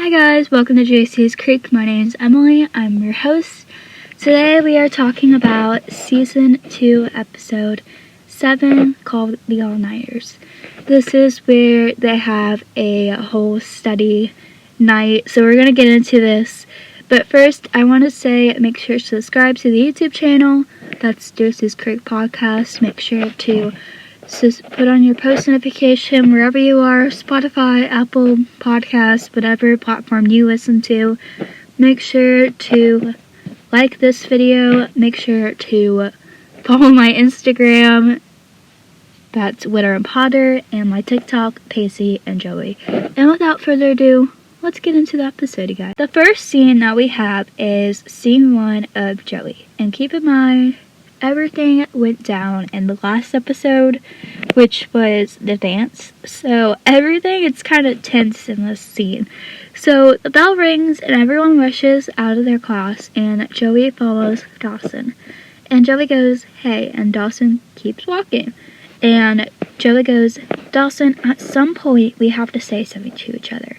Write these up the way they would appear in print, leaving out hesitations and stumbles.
Hi guys, welcome to Jacey's Creek. My name's Emily. I'm your host. Today we are talking about Season 2, Episode 7, called The All-Nighters. This is where they have a whole study night, so we're going to get into this. But first, I want to say make sure to subscribe to the YouTube channel. That's Jacey's Creek Podcast. Make sure to put on your post notification wherever you are, Spotify, Apple Podcasts, whatever platform you listen to. Make sure to like this video. Make sure to follow my Instagram. That's Witter and Potter, and my TikTok, Pacey and Joey. And without further ado, let's get into the episode, you guys. The first scene that we have is scene 1 of Joey. And keep in mind, everything went down in the last episode, which was the dance. So everything is kind of tense in this scene. So the bell rings and everyone rushes out of their class, and Joey follows Dawson. And Joey goes, "Hey," and Dawson keeps walking. And Joey goes, "Dawson, at some point we have to say something to each other."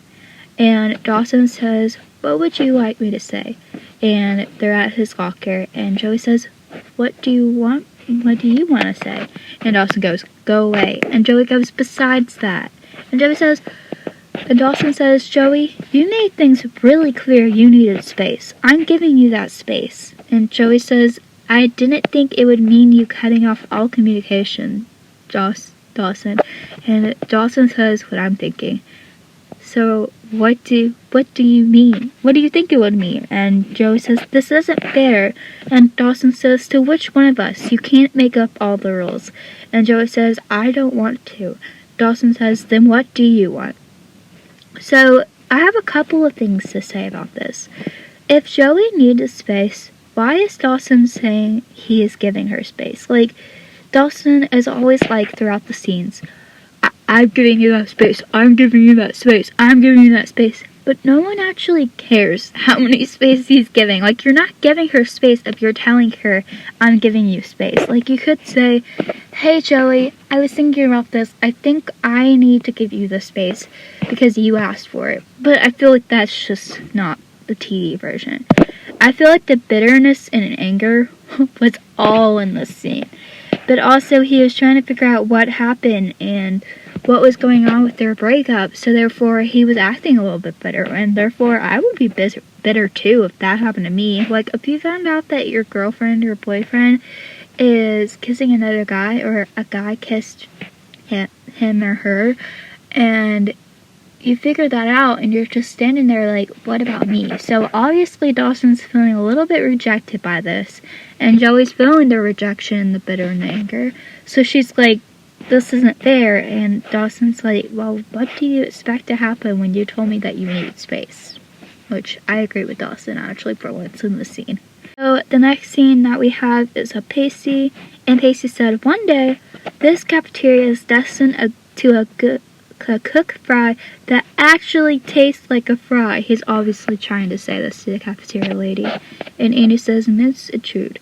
And Dawson says, "What would you like me to say?" And they're at his locker, and Joey says, "What do you want? What do you want to say?" And Dawson goes, "Go away." And Joey goes, "Besides that." And Dawson says, "Joey, you made things really clear you needed space. I'm giving you that space." And Joey says, "I didn't think it would mean you cutting off all communication, Dawson." And Dawson says, "What I'm thinking." "So what do you mean? What do you think it would mean?" And Joey says, "This isn't fair." And Dawson says, "To which one of us? You can't make up all the rules." And Joey says, "I don't want to." Dawson says, "Then what do you want?" So I have a couple of things to say about this. If Joey needed space, why is Dawson saying he is giving her space? Like, Dawson is always like throughout the scenes, "I'm giving you that space, I'm giving you that space, I'm giving you that space." But no one actually cares how many space he's giving. Like, you're not giving her space if you're telling her, "I'm giving you space." Like, you could say, "Hey Joey, I was thinking about this. I think I need to give you the space because you asked for it." But I feel like that's just not the TV version. I feel like the bitterness and anger was all in this scene. But also he was trying to figure out what happened and what was going on with their breakup, so therefore he was acting a little bit bitter, and therefore I would be bitter too if that happened to me. Like, if you found out that your girlfriend or boyfriend is kissing another guy, or a guy kissed him or her, and you figure that out and you're just standing there like, what about me? So obviously Dawson's feeling a little bit rejected by this, and Joey's feeling the rejection, the bitter, and the anger. So she's like, "This isn't fair." And Dawson's like, "Well, what do you expect to happen when you told me that you needed space?" Which I agree with Dawson, actually, for once in the scene. So the next scene that we have is of Pacey, and Pacey said, "One day, this cafeteria is destined to cook fry that actually tastes like a fry." He's obviously trying to say this to the cafeteria lady. And Andy says, "Miss Intrude,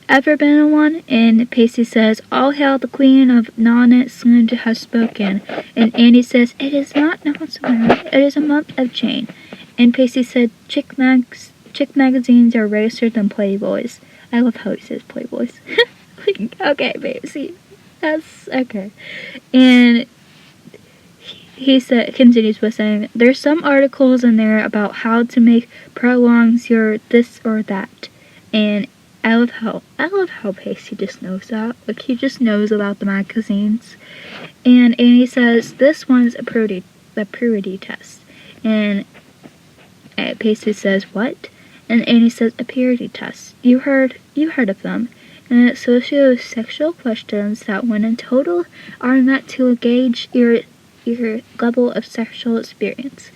ever been in one?" And Pacey says, "All hail the queen of non-slim has spoken." And Andy says, "It is not non-slim, it is a month of Jane." And Pacey said, chick magazines are racer than Playboys." I love how he says Playboys. Okay, Pacey. That's okay. And he continues with saying, "There's some articles in there about how to make prolongs your this or that." And I love how Pacey just knows that. Like, he just knows about the magazines. And Annie says, "This one's the purity test." And Pacey says, "What?" And Annie says, "A purity test. You heard of them. And it's socio-sexual questions that, when in total, are meant to gauge your level of sexual experience."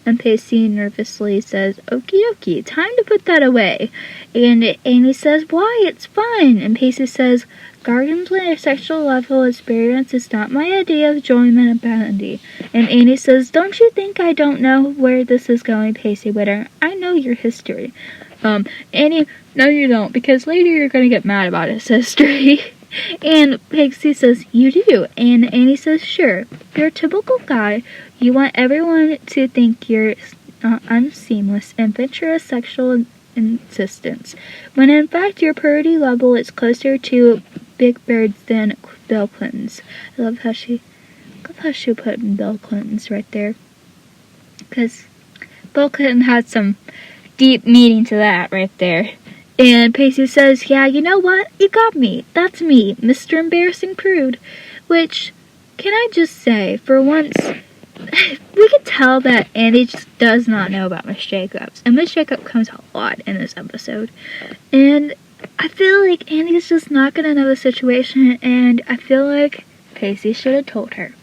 And Pacey nervously says, "Okie dokie, time to put that away." And Amy says, "Why? It's fun." And Pacey says, "Guardians with a sexual level experience is not my idea of enjoyment and bounty." And Annie says, "Don't you think I don't know where this is going, Pacey Witter? I know your history." Annie, "No you don't, because later you're gonna get mad about his history." And Pacey says, "You do." And Annie says, "Sure. You're a typical guy. You want everyone to think you're unseamless, adventurous sexual insistence, when in fact your purity level is closer to Big Bird's than Bill Clinton's. I love how she put Bill Clinton's right there, because Bill Clinton had some deep meaning to that right there. And Pacey says, yeah, you know what? You got me. That's me, Mr. Embarrassing Prude. Which, can I just say, for once, we can tell that Andy just does not know about Miss Jacobs. And Miss Jacobs comes a lot in this episode. And I feel like Andy's just not going to know the situation. And I feel like Pacey should have told her.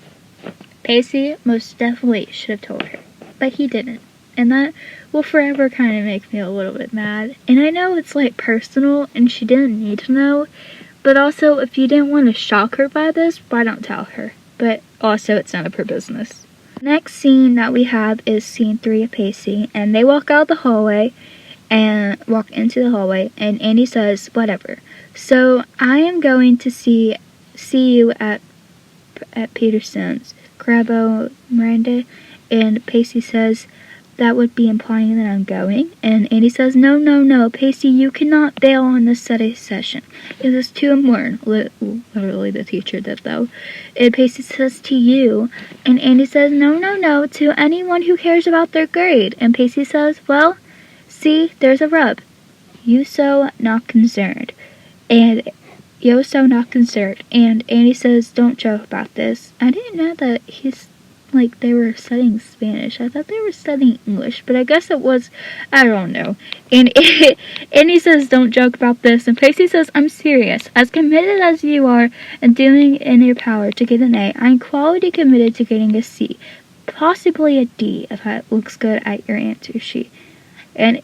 Pacey most definitely should have told her. But he didn't. And that will forever kind of make me a little bit mad. And I know it's like personal and she didn't need to know. But also, if you didn't want to shock her by this, why don't tell her? But also, it's none of her business. Next scene that we have is scene 3 of Pacey. And they walk out the hallway and walk into the hallway. And Andy says, whatever. So, I am going to see you at Peterson's. Crabbo Miranda. And Pacey says, that would be implying that I'm going. And Andy says, no, Pacey, you cannot bail on this study session. It is too important. Literally the teacher did, though. And Pacey says, to you. And Andy says, no, to anyone who cares about their grade. And Pacey says, well, see, there's a rub. You so not concerned. And Andy says, don't joke about this. I didn't know that they were studying Spanish. I thought they were studying English, but I guess it was, I don't know. And he says, don't joke about this. And Pacey says, I'm serious. As committed as you are and doing in your power to get an A, I'm quality committed to getting a C. Possibly a D if it looks good at your answer sheet. And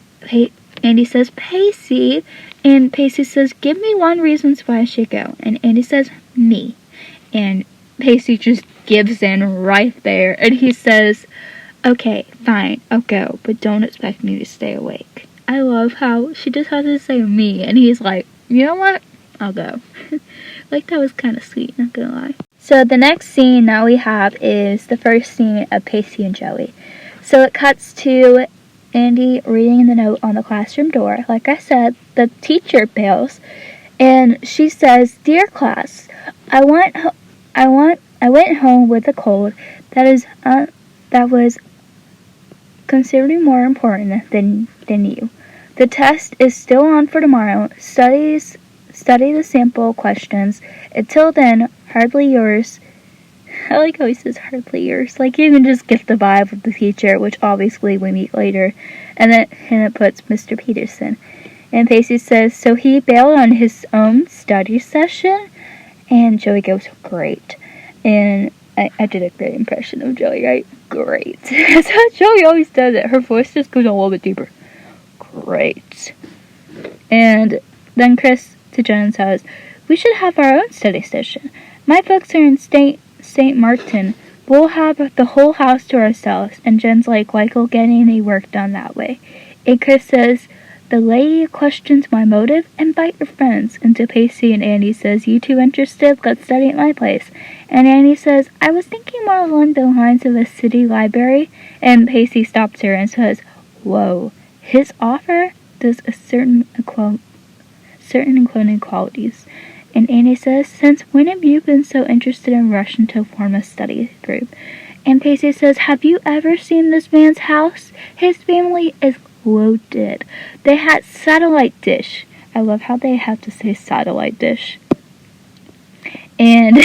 Andy says, Pacey. And Pacey says, give me one reason why I should go. And Andy says, me. And Pacey just gives in right there, and he says, okay, fine, I'll go, but don't expect me to stay awake. I love how she just has to say me, and he's like, you know what, I'll go. Like, that was kind of sweet, not gonna lie. So the next scene that we have is the first scene of Pacey and Joey. So it cuts to Andy reading the note on the classroom door. Like I said, the teacher bails, and she says, dear class, I went home with a cold that was considerably more important than you. The test is still on for tomorrow. Study the sample questions. Until then, hardly yours. I like how he says hardly yours. Like, you can just get the vibe of the teacher, which obviously we meet later. And then it puts Mr. Peterson. And Pacey says, so he bailed on his own study session? And Joey goes, great. And I did a great impression of Joey, right? Great. That's how Joey always does it. Her voice just goes a little bit deeper. Great. And then Chris to Jen says, we should have our own study session. My folks are in St. Martin. We'll have the whole house to ourselves. And Jen's like, we'll get any work done that way. And Chris says, the lady questions my motive, invite your friends. And to Pacey and Andy says, you two interested? Let's study at my place. And Andy says, I was thinking more along the lines of a city library. And Pacey stops her and says, whoa, his offer does a certain including qualities. And Andy says, since when have you been so interested in rushing to form a study group? And Pacey says, have you ever seen this man's house? His family is loaded. They had satellite dish. I love how they have to say satellite dish. And,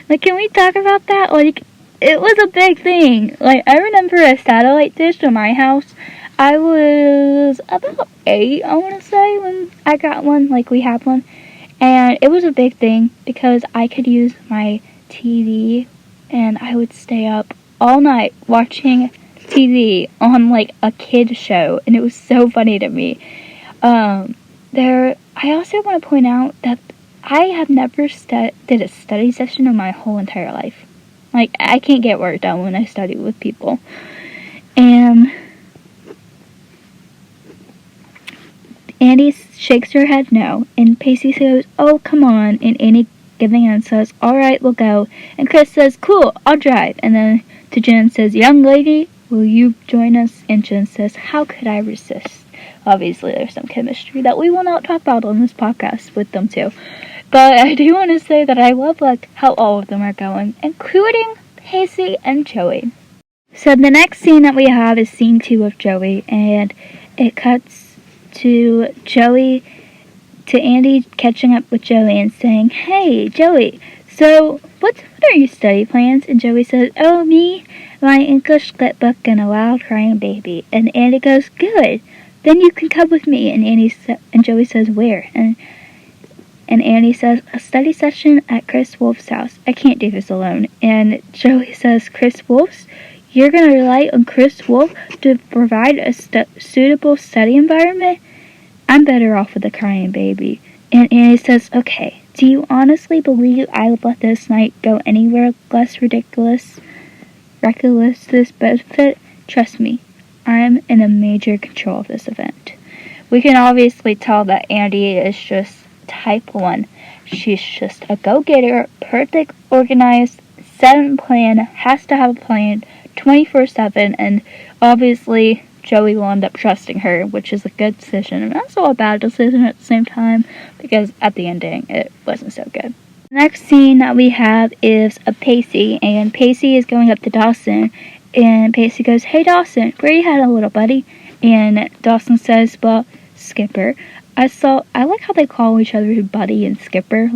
like, can we talk about that? Like, it was a big thing. Like, I remember a satellite dish in my house. I was about 8, I want to say, when I got one. Like, we had one. And it was a big thing because I could use my TV and I would stay up all night watching TV on like a kid show, and it was so funny to me. I also want to point out that I have never did a study session in my whole entire life. Like, I can't get work done when I study with people. And Andy shakes her head no, and Pacey goes, oh, come on, and Andy giving in says, alright, we'll go. And Chris says, cool, I'll drive. And then to Jen says, young lady, will you join us? And Jen says, how could I resist? Obviously, there's some chemistry that we will not talk about on this podcast with them too. But I do want to say that I love how all of them are going, including Pacey and Joey. So the next scene that we have is scene 2 of Joey, and it cuts to Andy catching up with Joey and saying, hey, Joey, so what are your study plans? And Joey says, oh, me, my English lit book, and a loud crying baby. And Andy goes, good, then you can come with me. And Joey says, where? And Andy says, a study session at Chris Wolf's house. I can't do this alone. And Joey says, Chris Wolf's? You're going to rely on Chris Wolf to provide a suitable study environment? I'm better off with a crying baby. And Andy says, okay, do you honestly believe I would let this night go anywhere less reckless this benefit? Trust me, I'm in a major control of this event. We can obviously tell that Andy is just type 1. She's just a go-getter, perfect, organized, set and plan, has to have a plan 24/7, and obviously Joey will end up trusting her, which is a good decision, and also a bad decision at the same time, because at the ending, it wasn't so good. The next scene that we have is of Pacey, and Pacey is going up to Dawson, and Pacey goes, hey Dawson, where you headed, little buddy? And Dawson says, well, Skipper, I like how they call each other buddy and Skipper,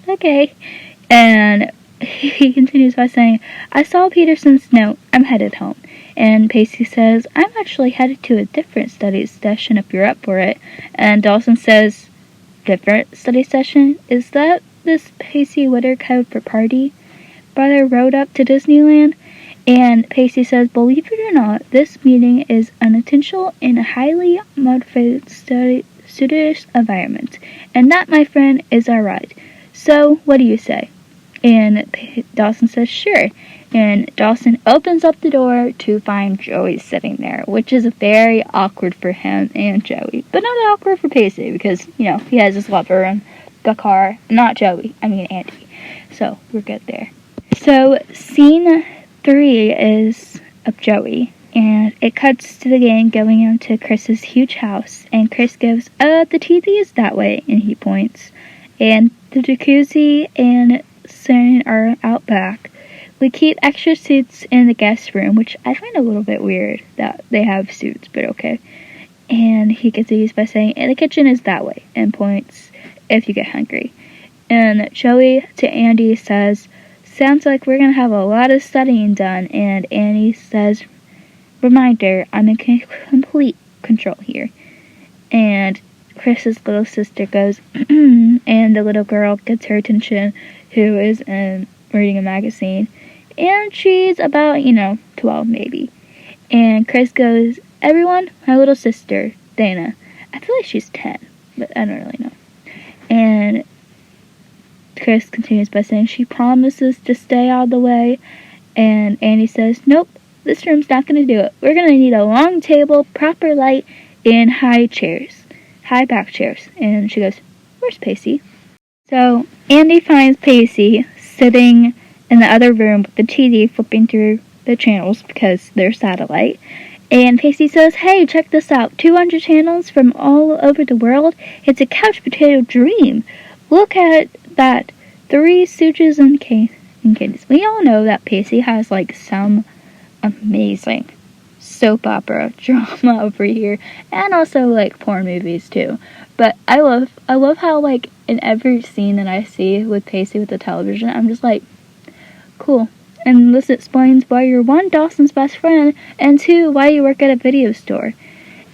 okay. And he continues by saying, I saw Peterson's note, I'm headed home. And Pacey says, I'm actually headed to a different study session if you're up for it. And Dawson says, different study session? Is that this Pacey Witter code for party? Brother rode up to Disneyland? And Pacey says, believe it or not, this meeting is unintentional in a highly motivated studious environment. And that, my friend, is our ride. So, what do you say? And Dawson says, sure. And Dawson opens up the door to find Joey sitting there, which is very awkward for him and Joey. But not awkward for Pacey, because, he has his lover in the car. Not Joey, Andy. So, we're good there. So, scene 3 is of Joey, and it cuts to the gang going into Chris's huge house, and Chris goes, the TV is that way, and he points. And the jacuzzi and sun are out back. We keep extra suits in the guest room, which I find a little bit weird that they have suits, but okay. And he continues by saying, and the kitchen is that way, and points if you get hungry. And Joey to Andy says, sounds like we're going to have a lot of studying done. And Andy says, reminder, I'm in complete control here. And Chris's little sister goes, and the little girl gets her attention, who is reading a magazine. And she's about, 12 maybe. And Chris goes, everyone, my little sister, Dana. I feel like she's 10, but I don't really know. And Chris continues by saying she promises to stay out of the way. And Andy says, nope, this room's not going to do it. We're going to need a long table, proper light, and high back chairs. And she goes, where's Pacey? So Andy finds Pacey sitting in the other room with the TV flipping through the channels because they're satellite. And Pacey says, hey, check this out. 200 channels from all over the world. It's a couch potato dream. Look at that. 3 Stooges and candies. We all know that Pacey has some amazing soap opera drama over here, and also porn movies too. But I love how in every scene that I see with Pacey with the television, I'm just cool. And this explains why you're 1, Dawson's best friend, and 2, why you work at a video store.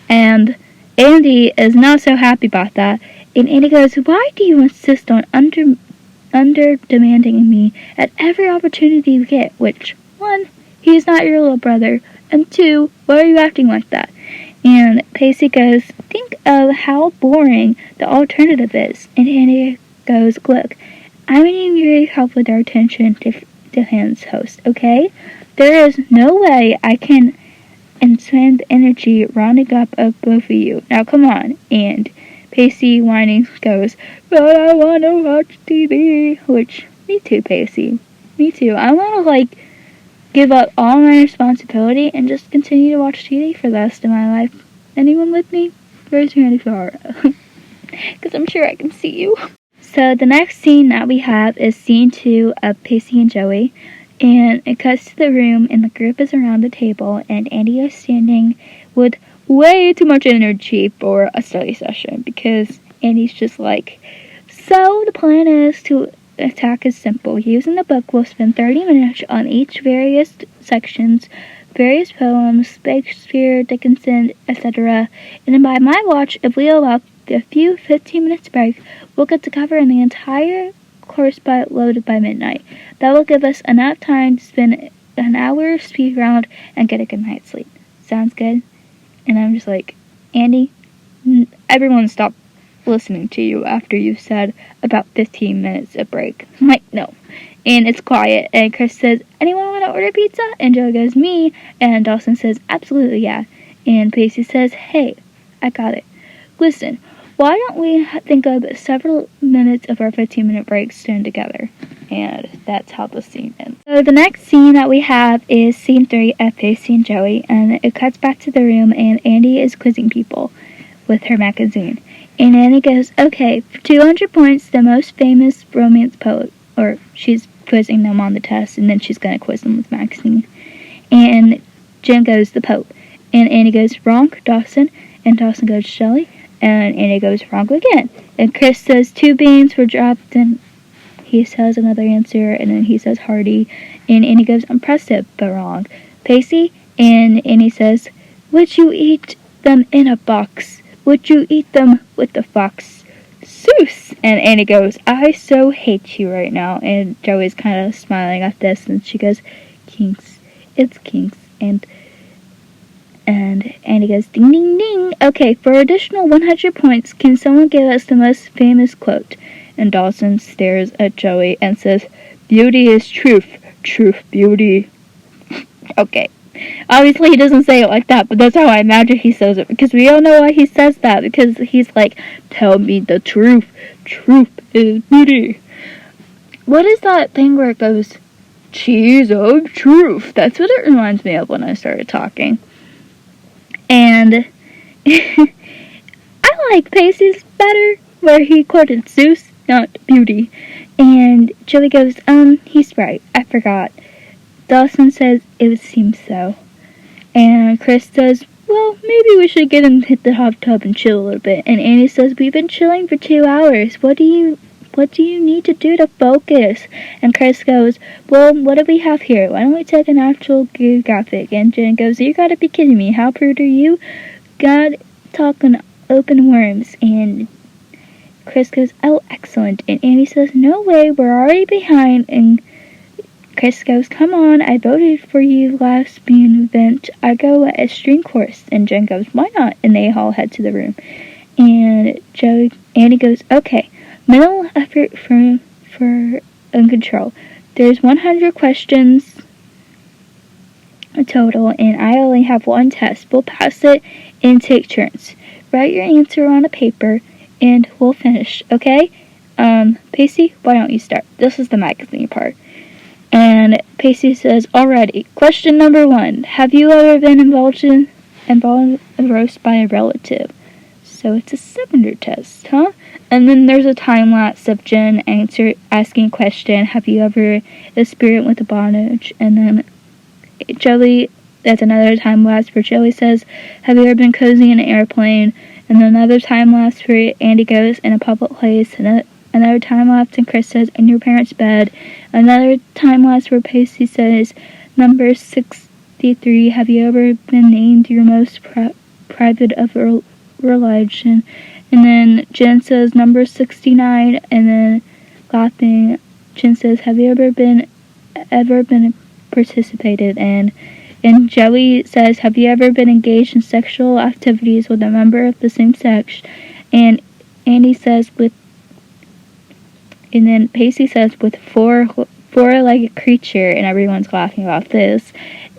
And Andy is not so happy about that. And Andy goes, why do you insist on under demanding me at every opportunity you get? Which, 1, he's not your little brother, and 2, why are you acting like that? And Pacey goes, think of how boring the alternative is. And Andy goes, look, I'm needing your help with our attention to hands host, okay? There is no way I can expend energy rounding up of both of you. Now come on. And Pacey whining goes, but I want to watch TV. Which, me too, Pacey. Me too. I want to give up all my responsibility and just continue to watch TV for the rest of my life. Anyone with me? Raise your hand if you are. Because I'm sure I can see you. So the next scene that we have is scene 2 of Pacey and Joey. And it cuts to the room, and the group is around the table, and Andy is standing with way too much energy for a study session, because Andy's just like, so the plan is to attack is simple. Using the book, we'll spend 30 minutes on each various sections, various poems, Shakespeare, Dickinson, etc. And then by my watch, if we allow a few 15 minutes break, we'll get to cover the entire course loaded by midnight. That will give us enough time to spend an hour speed round and get a good night's sleep. Sounds good? And I'm just like, Andy, everyone stop listening to you after you said about 15 minutes of break. I'm like, no. And it's quiet, and Chris says, anyone want to order pizza? And Joe goes, me. And Dawson says, absolutely, yeah. And Pacey says, hey, I got it. Listen, why don't we think of several minutes of our 15-minute breaks done together? And that's how the scene ends. So the next scene that we have is scene 3 of Pacey and Joey, and it cuts back to the room, and Andy is quizzing people with her magazine. And Annie goes, okay, for 200 points, the most famous romance poet, or she's quizzing them on the test, and then she's going to quiz them with magazine. And Jen goes, the Pope. And Annie goes, wrong, Dawson. And Dawson goes, Shelley. And Annie goes, wrong again. And Chris says 2 beans were dropped, and he says another answer, and then he says Hardy. And Annie goes, impressive, but wrong. Pacey. And Annie says, would you eat them in a box? Would you eat them with the fox? Seuss! And Annie goes, I so hate you right now. And Joey's kind of smiling at this, and she goes, kinks. It's kinks. And Annie goes, ding, ding, ding. Okay, for additional 100 points, can someone give us the most famous quote? And Dawson stares at Joey and says, beauty is truth. Truth, beauty. Okay. Obviously, he doesn't say it like that, but that's how I imagine he says it, because we all know why he says that, because he's like, tell me the truth. Truth is beauty. What is that thing where it goes, cheese of truth? That's what it reminds me of when I started talking. And I like Pacey's better, where he quoted Zeus, not beauty. And Joey goes, he's right, I forgot. Dawson says, it would seem so. And Chris says, well, maybe we should get him to hit the hot tub and chill a little bit. And Annie says, we've been chilling for 2 hours. What do you need to do to focus? And Chris goes, well, what do we have here? Why don't we take an actual graphic? And Jen goes, you gotta be kidding me. How prude are you? God talking open worms. And Chris goes, oh, excellent. And Annie says, no way, we're already behind. And Chris goes, come on, I voted for you last being event. I go at a string course. And Jen goes, why not? And they all head to the room. And Annie goes, okay, mental effort for control. There's 100 questions total, and I only have 1 test. We'll pass it and take turns. Write your answer on a paper, and we'll finish, okay? Pacey, why don't you start? This is the magazine part. And Pacey says, alrighty, question number 1. Have you ever been involved in roast by a relative? So it's a 700 test, huh? And then there's a time lapse of Jen asking a question, have you ever experienced with a bondage? And then Joey, that's another time lapse where Joey says, have you ever been cozy in an airplane? And then another time lapse where Andy goes in a public place, and another time lapse and Chris says, in your parents' bed. Another time lapse where Pacey says, number 63, have you ever been named your most private of religion? And then Jen says, number 69, and then laughing, Jen says, have you ever been participated? And Joey says, have you ever been engaged in sexual activities with a member of the same sex? And Andy says, and then Pacey says, with four-legged creature, and everyone's laughing about this.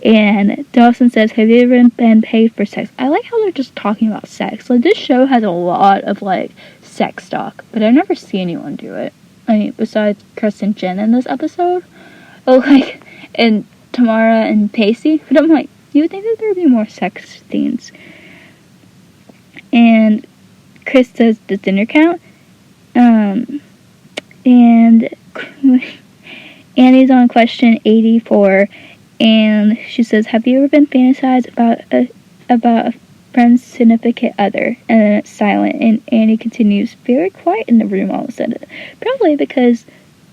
And Dawson says, have you ever been paid for sex? I like how they're just talking about sex. Like, this show has a lot of, sex talk, but I've never seen anyone do it. I mean, besides Chris and Jen in this episode. Oh, and Tamara and Pacey. But I'm like, you would think that there would be more sex scenes. And Chris says, does dinner count? And Annie's on question 84, and she says, have you ever been fantasized about a friend's significant other? And then it's silent, and Annie continues, very quiet in the room all of a sudden. Probably because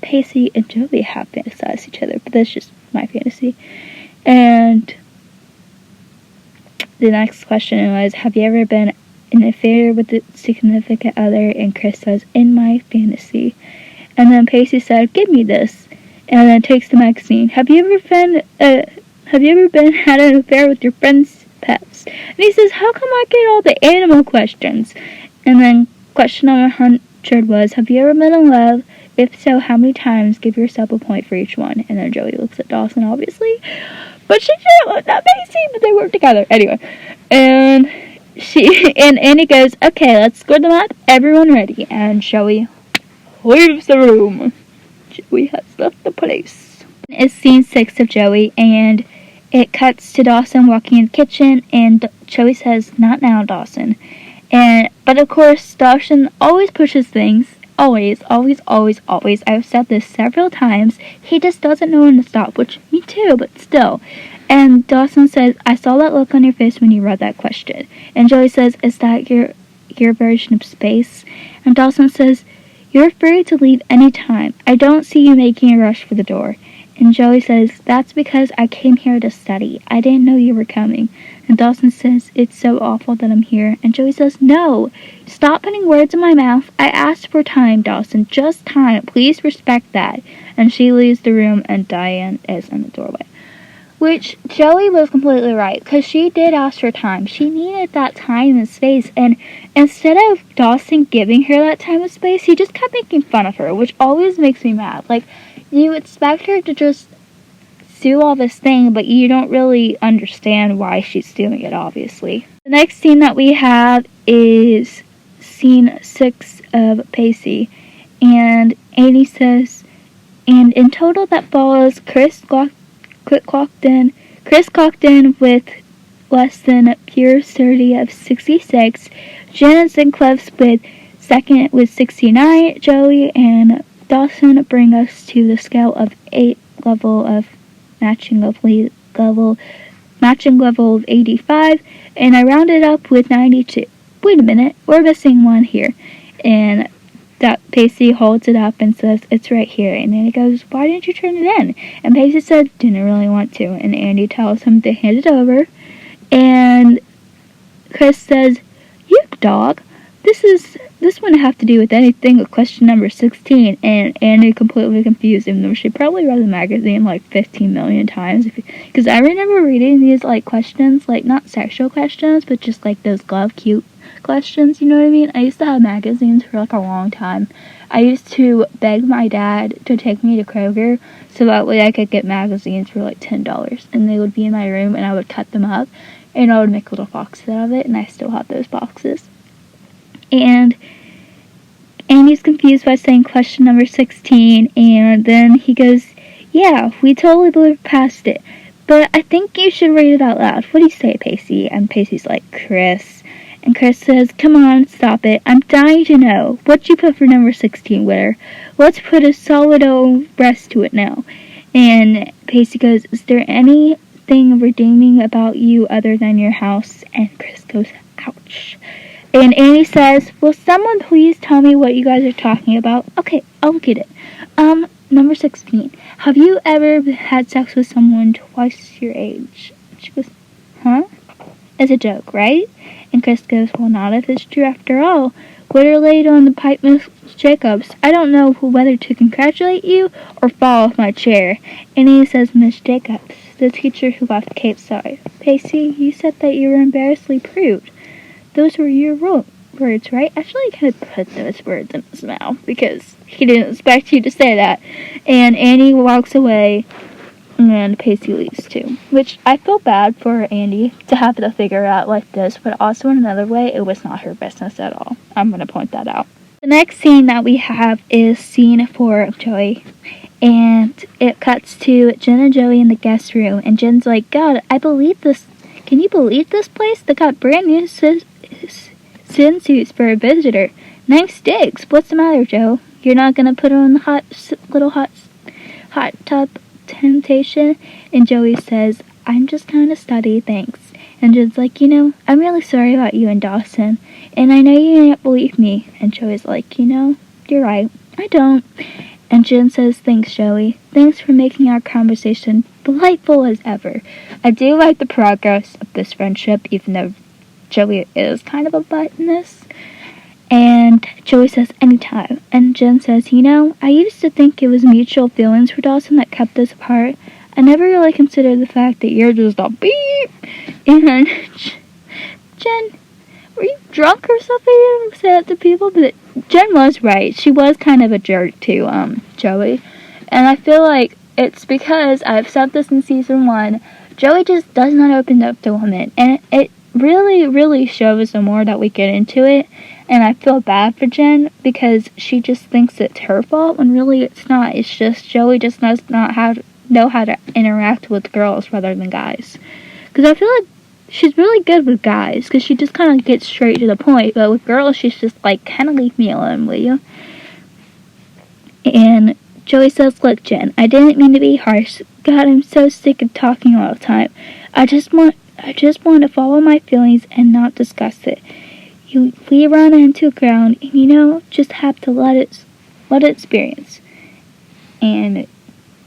Pacey and Joey have fantasized each other, but that's just my fantasy. And the next question was, have you ever been in an affair with a significant other? And Chris says, in my fantasy. And then Pacey said, give me this. And then takes the magazine. Have you ever had an affair with your friend's pets? And he says, how come I get all the animal questions? And then question number 100 was, have you ever been in love? If so, how many times? Give yourself a point for each one. And then Joey looks at Dawson, obviously. But she didn't look at Pacey, but they work together. Anyway. And Annie goes, okay, let's score them up. Everyone ready. And Joey leaves the room. Joey has left the place. It's scene 6 of Joey, and it cuts to Dawson walking in the kitchen, and Joey says, not now, Dawson. But of course, Dawson always pushes things. Always. I've said this several times. He just doesn't know when to stop, which, me too, but still. And Dawson says, I saw that look on your face when you read that question. And Joey says, is that your version of space? And Dawson says, you're free to leave any time. I don't see you making a rush for the door. And Joey says, that's because I came here to study. I didn't know you were coming. And Dawson says, it's so awful that I'm here. And Joey says, no, stop putting words in my mouth. I asked for time, Dawson, just time. Please respect that. And she leaves the room, and Diane is in the doorway. Which Joey was completely right, because she did ask for time. She needed that time and space, and instead of Dawson giving her that time and space, he just kept making fun of her, which always makes me mad. Like, you expect her to just do all this thing, but you don't really understand why she's doing it, obviously. The next scene that we have is scene 6 of Pacey, and Annie says, and in total that follows Chris clocked in with less than pure 30 of 66. Janice and Clef's with second with 69. Joey and Dawson bring us to the scale of 8 level of matching level of 85, and I rounded up with 92. Wait a minute, we're missing one here. And that Pacey holds it up and says, it's right here. And Andy goes, why didn't you turn it in? And Pacey said, didn't really want to. And Andy tells him to hand it over. And Chris says, you dog, this wouldn't have to do with anything with question number 16. And Andy completely confused him, though she probably read the magazine like 15 million times. Because I remember reading these like questions, like not sexual questions, but just like those love cute questions, you know what I mean? I used to have magazines for like a long time. I used to beg my dad to take me to Kroger so that way I could get magazines for like $10, and they would be in my room, and I would cut them up and I would make little boxes out of it, and I still have those boxes. And Andy's confused by saying question number 16, and then he goes, yeah, we totally blew past it, but I think you should read it out loud. What do you say, Pacey? And Pacey's like, Chris. And Chris says, come on, stop it. I'm dying to know. What'd you put for number 16, Witter? Let's put a solid old rest to it now. And Pacey goes, is there anything redeeming about you other than your house? And Chris goes, ouch. And Annie says, will someone please tell me what you guys are talking about? Okay, I'll get it. Number 16. Have you ever had sex with someone twice your age? She goes, huh? It's a joke, right? And Chris goes, well, not if it's true after all. Witter laid on the pipe, Miss Jacobs. I don't know whether to congratulate you or fall off my chair. And he says, Miss Jacobs, the teacher who left Kate's side. Pacey, you said that you were embarrassedly prude. Those were your words, right? Actually, he kind of put those words in his mouth because he didn't expect you to say that. And Annie walks away, and Pacey leaves too. Which I feel bad for Andy to have to figure out like this, but also in another way, it was not her business at all. I'm going to point that out. The next scene that we have is scene 4 of Joey. And it cuts to Jen and Joey in the guest room, and Jen's like, God, I believe this. Can you believe this place? They got brand new swimsuits for a visitor. Nice digs. What's the matter, Joe? You're not gonna put her on the little hot tub temptation? And Joey says, I'm just gonna study, thanks. And Jen's like, I'm really sorry about you and Dawson, and I know you can't believe me. And Joey's like, you're right. I don't. And Jen says, thanks, Joey. Thanks for making our conversation delightful as ever. I do like the progress of this friendship, even though Joey is kind of a butt in this. And Joey says, anytime. And Jen says, I used to think it was mutual feelings for Dawson that kept us apart. I never really considered the fact that you're just a beep. And Jen, were you drunk or something? You don't say that to people, but Jen was right. She was kind of a jerk to Joey. And I feel like it's because, I've said this in season 1, Joey just does not open up to women. And it really, really shows the more that we get into it. And I feel bad for Jen because she just thinks it's her fault when really it's not. It's just Joey just does not know how to interact with girls rather than guys. Because I feel like she's really good with guys, because she just kind of gets straight to the point, but with girls, she's just like, kind of leave me alone, will you? And Joey says, look, Jen, I didn't mean to be harsh. God, I'm so sick of talking all the time. I just want to follow my feelings and not discuss it. We run into the ground, and just have to let it experience. And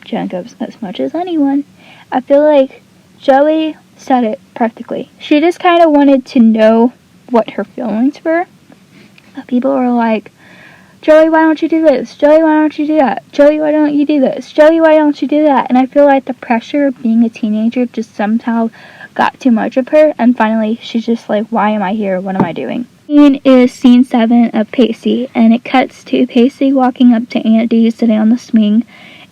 Jen goes, as much as anyone. I feel like Joey said it perfectly. She just kind of wanted to know what her feelings were. People were like, Joey, why don't you do this? Joey, why don't you do that? Joey, why don't you do this? Joey, why don't you do that? And I feel like the pressure of being a teenager just somehow got too much of her, and finally she's just like, why am I here? What am I doing? Scene is scene 7 of Pacey, and it cuts to Pacey walking up to Andy sitting on the swing,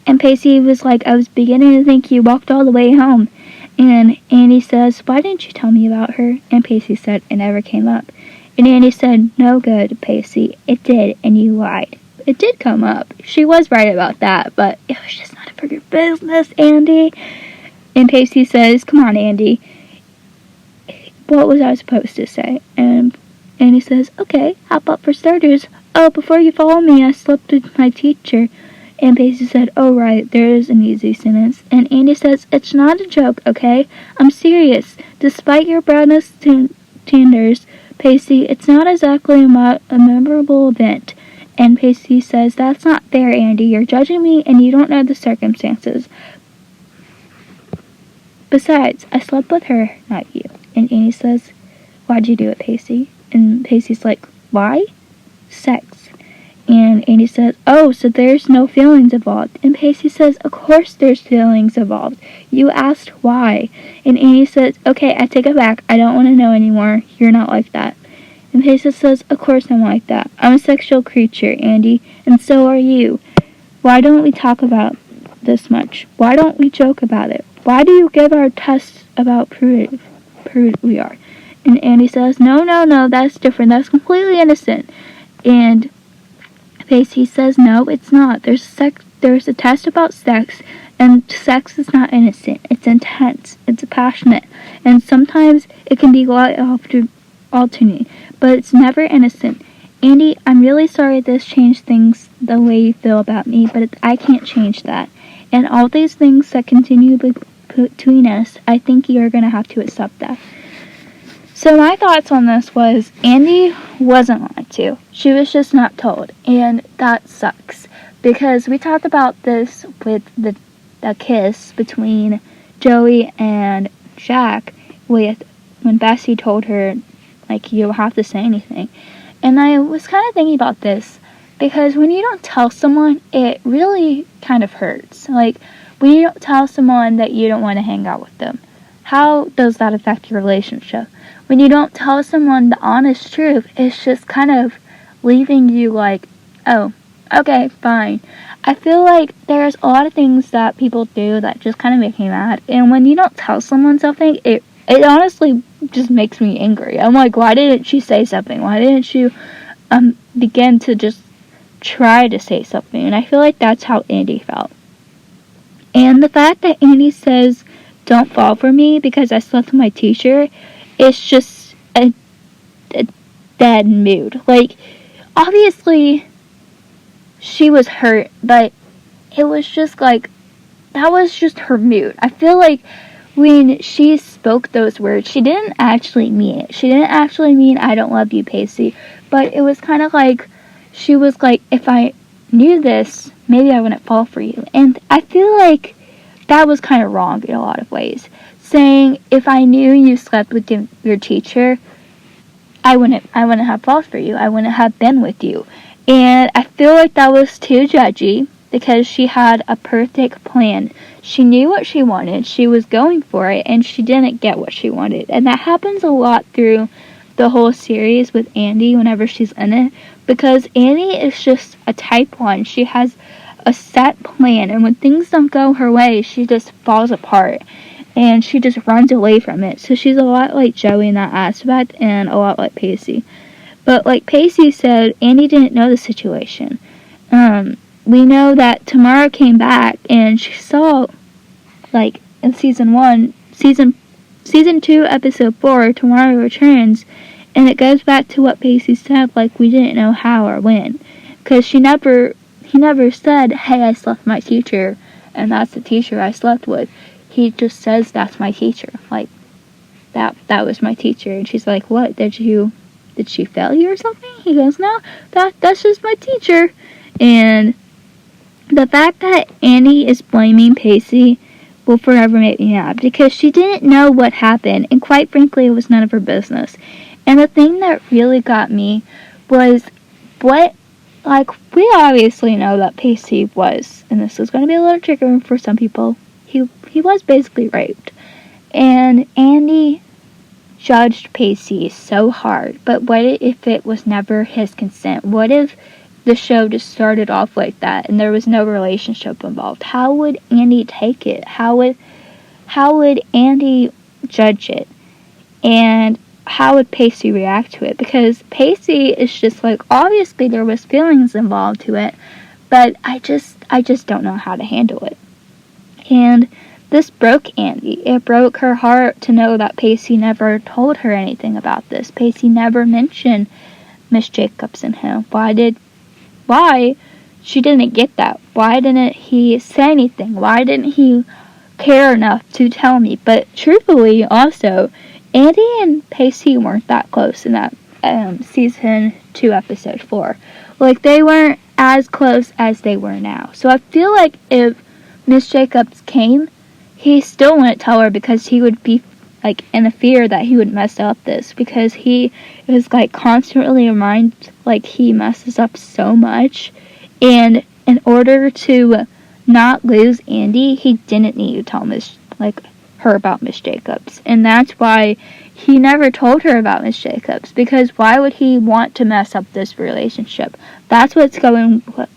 and Pacey was like, I was beginning to think you walked all the way home. And Andy says, why didn't you tell me about her? And Pacey said, it never came up. And Andy said, no good, Pacey. It did, and you lied. It did come up. She was right about that, but it was just none of your business, Andy. And Pacey says, come on, Andy. What was I supposed to say? And Andy says, okay, how about for starters? Oh, before you follow me, I slept with my teacher. And Pacey said, oh, right, there is an easy sentence. And Andy says, it's not a joke, okay? I'm serious. Despite your brownest standards, Pacey, it's not exactly a memorable event. And Pacey says, that's not fair, Andy. You're judging me, and you don't know the circumstances. Besides, I slept with her, not you. And Andy says, why'd you do it, Pacey? And Pacey's like, why? Sex. And Andy says, oh, so there's no feelings involved. And Pacey says, of course there's feelings involved. You asked why. And Andy says, okay, I take it back. I don't want to know anymore. You're not like that. And Pacey says, of course I'm like that. I'm a sexual creature, Andy, and so are you. Why don't we talk about this much? Why don't we joke about it? Why do you give our tests about prude we are? And Andy says, no, that's different. That's completely innocent. And Pacey says, no, it's not. There's a test about sex, and sex is not innocent. It's intense. It's passionate. And sometimes it can be alternate, but it's never innocent. Andy, I'm really sorry this changed things the way you feel about me, but I can't change that. And all these things that continue between us, I think you're going to have to accept that. So my thoughts on this was, Andy wasn't lied to. She was just not told. And that sucks. Because we talked about this with the kiss between Joey and Jack when Bessie told her, like, you don't have to say anything. And I was kind of thinking about this, because when you don't tell someone, it really kind of hurts. Like, when you don't tell someone that you don't want to hang out with them, how does that affect your relationship? When you don't tell someone the honest truth, it's just kind of leaving you like, oh, okay, fine. I feel like there's a lot of things that people do that just kind of make me mad. And when you don't tell someone something, it honestly just makes me angry. I'm like, why didn't she say something? Why didn't you begin to just try to say something? And I feel like that's how Andy felt. And the fact that Andy says, "Don't fall for me because I slept with my teacher," is just a dead mood. Like, obviously, she was hurt, but it was just like, that was just her mood. I feel like when she spoke those words, she didn't actually mean it. She didn't actually mean, "I don't love you, Pacey." But it was kind of like, she was like, if I knew this, maybe I wouldn't fall for you. And I feel like that was kind of wrong in a lot of ways. Saying, if I knew you slept with your teacher, I wouldn't have fallen for you. I wouldn't have been with you. And I feel like that was too judgy, because she had a perfect plan. She knew what she wanted, she was going for it, and she didn't get what she wanted. And that happens a lot through the whole series with Andy whenever she's in it, because Andy is just a type 1. She has a set plan, and when things don't go her way, she just falls apart, and she just runs away from it. So she's a lot like Joey in that aspect, and a lot like Pacey. But like Pacey said, Andy didn't know the situation. We know that Tamara came back, and she saw, like, in season 2, episode 4, Tamara returns, and it goes back to what Pacey said, like, we didn't know how or when, because he never said, "Hey, I slept with my teacher, and that's the teacher I slept with." He just says, "That's my teacher," like, that was my teacher. And she's like, "What, did she fail you or something?" He goes, "No, that's just my teacher." And the fact that Andy is blaming Pacey will forever make me mad, because she didn't know what happened, and quite frankly, it was none of her business. And the thing that really got me was we obviously know that Pacey was, and this is going to be a little triggering for some people, he was basically raped. And Andy judged Pacey so hard, but what if it was never his consent? What if the show just started off like that and there was no relationship involved? How would Andy take it? How would Andy judge it? And how would Pacey react to it? Because Pacey is just like, obviously there was feelings involved to it, but I just don't know how to handle it. And this broke Andy. It broke her heart to know that Pacey never told her anything about this. Pacey never mentioned Miss Jacobs and him. Why she didn't get that? Why didn't he say anything? Why didn't he care enough to tell me? But truthfully, also, Andy and Pacey weren't that close in that season 2, episode 4. Like, they weren't as close as they were now. So I feel like if Miss Jacobs came, he still wouldn't tell her, because he would be like in a fear that he would mess up this, because he is like constantly reminded, like, he messes up so much, and in order to not lose Andy, he didn't need to tell her about Miss Jacobs. And that's why he never told her about Miss Jacobs, because why would he want to mess up this relationship? That's what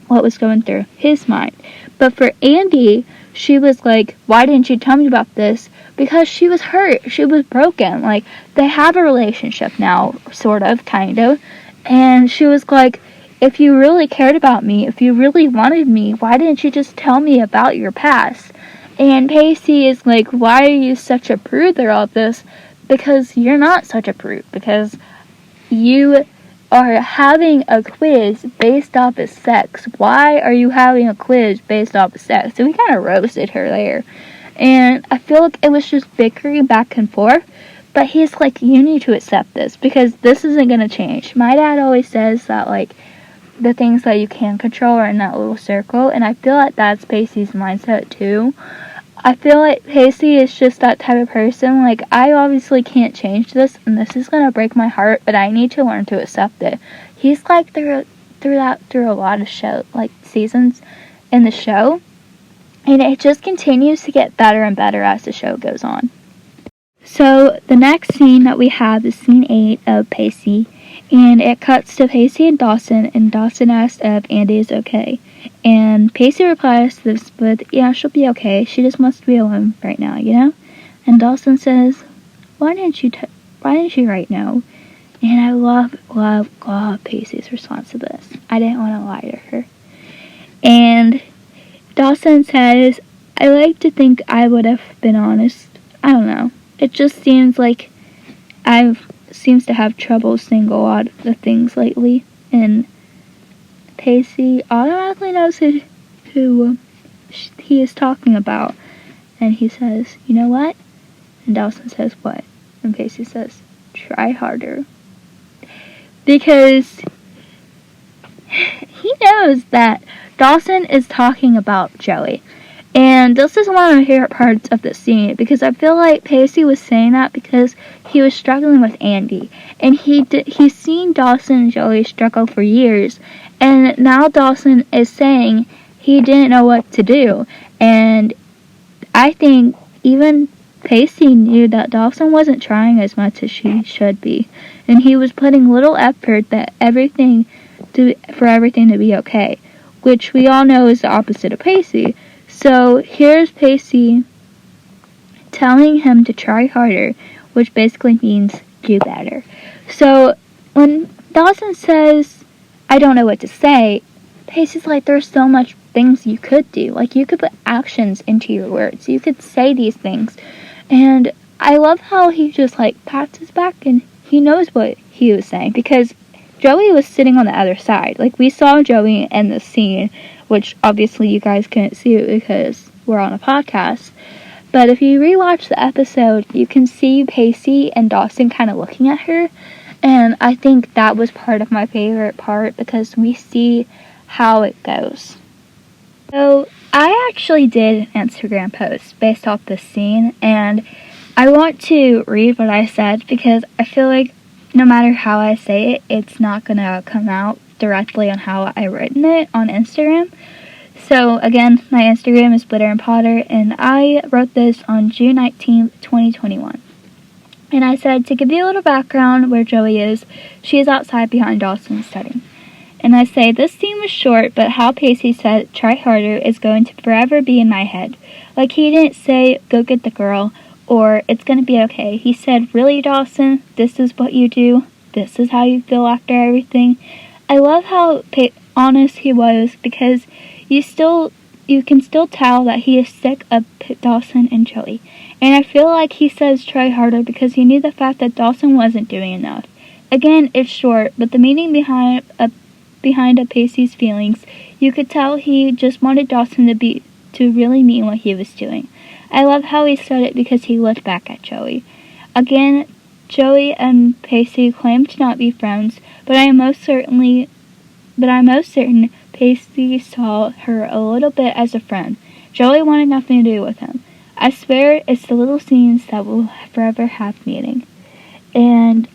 was going through his mind. But for Andy, she was like, "Why didn't you tell me about this?" Because she was hurt. She was broken. Like, they have a relationship now, sort of, kind of. And she was like, "If you really cared about me, if you really wanted me, why didn't you just tell me about your past?" And Pacey is like, "Why are you such a prude through all this?" Because you're not such a prude. Because you are having a quiz based off of sex. Why are you having a quiz based off of sex? So we kind of roasted her there. And I feel like it was just bickering back and forth. But he's like, "You need to accept this, because this isn't going to change." My dad always says that, like, the things that you can control are in that little circle. And I feel like that's Pacey's mindset too. I feel like Pacey is just that type of person. Like, I obviously can't change this, and this is going to break my heart, but I need to learn to accept it. He's like through a lot of seasons in the show. And it just continues to get better and better as the show goes on. So the next scene that we have is scene 8 of Pacey. And it cuts to Pacey and Dawson asks if Andy is okay. And Pacey replies to this with, "Yeah, she'll be okay. She just wants to be alone right now, you know?" And Dawson says, why didn't you right now?" And I love Pacey's response to this. I didn't want to lie to her. And Dawson says, I like to think I would have been honest. I don't know. It just seems like seems to have trouble saying a lot of things lately, and Pacey automatically knows who he is talking about, and he says, "You know what?" And Dawson says, "What?" And Pacey says, "Try harder." Because he knows that Dawson is talking about Joey. And this is one of my favorite parts of the scene, because I feel like Pacey was saying that because he was struggling with Andy. And he's seen Dawson and Joey struggle for years. And now Dawson is saying he didn't know what to do. And I think even Pacey knew that Dawson wasn't trying as much as she should be. And he was putting little effort for everything to be okay. Which we all know is the opposite of Pacey. So here's Pacey telling him to try harder, which basically means do better. So when Dawson says, "I don't know what to say," Pacey's like, there's so much things you could do. Like, you could put actions into your words. You could say these things. And I love how he just, like, pats his back and he knows what he was saying, because Joey was sitting on the other side. Like, we saw Joey in the scene, which obviously you guys couldn't see it because we're on a podcast. But if you rewatch the episode, you can see Pacey and Dawson kind of looking at her. And I think that was part of my favorite part, because we see how it goes. So I actually did an Instagram post based off this scene, and I want to read what I said, because I feel like no matter how I say it, it's not going to come out directly on how I written it on Instagram. So again, my Instagram is Blitter and Potter, and I wrote this on June 19th, 2021. And I said, to give you a little background where Joey is, she is outside behind Dawson studying. And I say, this scene was short, but how Pacey said, "Try harder," is going to forever be in my head. Like, he didn't say, "Go get the girl," or "It's gonna be okay." He said, "Really, Dawson? This is what you do? This is how you feel after everything?" I love how honest he was, because you can still tell that he is sick of Dawson and Joey. And I feel like he says try harder because he knew the fact that Dawson wasn't doing enough. Again, it's short, but the meaning behind Pacey's feelings, you could tell he just wanted Dawson to really mean what he was doing. I love how he said it because he looked back at Joey. Again, Joey and Pacey claim to not be friends, but I'm most certain Pacey saw her a little bit as a friend. Joey wanted nothing to do with him. I swear it's the little scenes that will forever have meaning. And